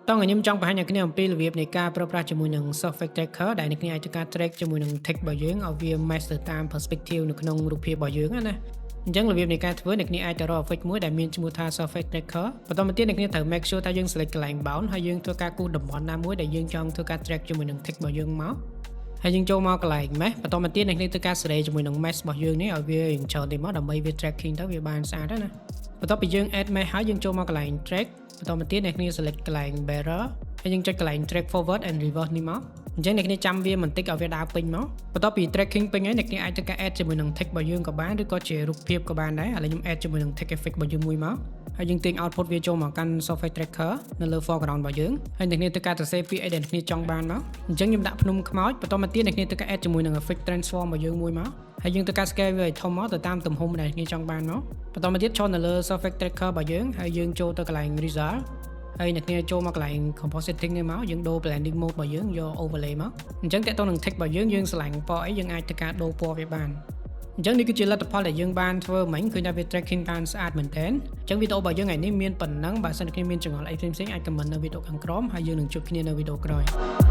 តង់ខ្ញុំចង់បង្ហាញអ្នកគ្នាអំពីរបៀបនៃការប្រើប្រាស់ជាមួយនឹង software tracker ដែលអ្នកគ្នាអាចធ្វើការ track ជាមួយនឹង text របស់យើងឲ្យវា match ទៅតាម perspective នៅក្នុងរូបភាពរបស់យើងណាអញ្ចឹងរបៀបនៃការធ្វើអ្នកគ្នាអាចទៅរក effect មួយដែលមានឈ្មោះថា software tracker បន្តមកទៀតអ្នកគ្នាត្រូវ make sure ថាយើង select កន្លែង bound ហើយយើងធ្វើការគូសតំបន់ណាមួយដែលយើងចង់ធ្វើការ track ជាមួយនឹង text របស់យើងមកហើយយើងចូលមកកន្លែង mesh បន្តមកទៀតអ្នកគ្នាធ្វើការសេរីជាមួយនឹង mesh របស់យើងនេះឲ្យវារៀងច្រើនតិចមកដើម្បីវា tracking ទៅវាបានស្អាតណាបន្ទាប់ពីយើង add mesh ហើយយើងចូលមកកន្លែង track បន្តមកទៀតអ្នកគ្នា select កន្លែង bearer ហើយយើងចុចកន្លែង track forward and reverse នេះមកអញ្ចឹងអ្នកគ្នាចាំវាបន្តិចឲ្យវាដើរពេញមកបន្ទាប់ពី tracking ពេញហើយអ្នកគ្នាអាចធ្វើការ add ជាមួយនឹង text របស់យើងក៏បានឬក៏ជារូបភាពក៏បានដែរឥឡូវខ្ញុំ add ជាមួយនឹង text effect របស់យើងមួយមកហើយយើងទាញ output វាចូលមកកាន់ software tracker នៅលើ foreground របស់យើងហើយអ្នកគ្នាធ្វើការសរសេរពាក្យអីដែលអ្នកគ្នាចង់បានមកអញ្ចឹងខ្ញុំដាក់ភ្នំខ្មោចបន្តមកទៀតអ្នកគ្នាធ្វើការ add ជាមួយនឹង effect transform របស់យើងមួយមកហើយយើងធ្វើការ scale វាឲ្យធំមកទៅតាមទំហំដែលអ្នកគ្នាចង់បានមកបន្តមកទៀតឈរនៅលើ software tracker របស់យើងហើយយើងចូលទៅកន្លែង result ហើយអ្នកគ្នាចូលមកកន្លែង compositing នេះមកយើងដូរ blending mode របស់យើងយក overlay មកអញ្ចឹងតើតើនឹង text របស់យើងស្រឡាញ់ពណ៌អីយើងអាចធ្វើការដូរពណ៌វាបានអញ្ចឹងនេះគឺជាលទ្ធផលដែលយើងបានធ្វើមិញឃើញថាវា tracking បានស្អាតមែនទែនអញ្ចឹងវីដេអូរបស់យើងថ្ងៃនេះមានប៉ុណ្ណឹងបើសិនជាមានចង្អុលអីផ្សេងៗអាច comment នៅវីដេអូខាងក្រោមហើយយើងនឹងជួបគ្នានៅវីដេអូក្រោយ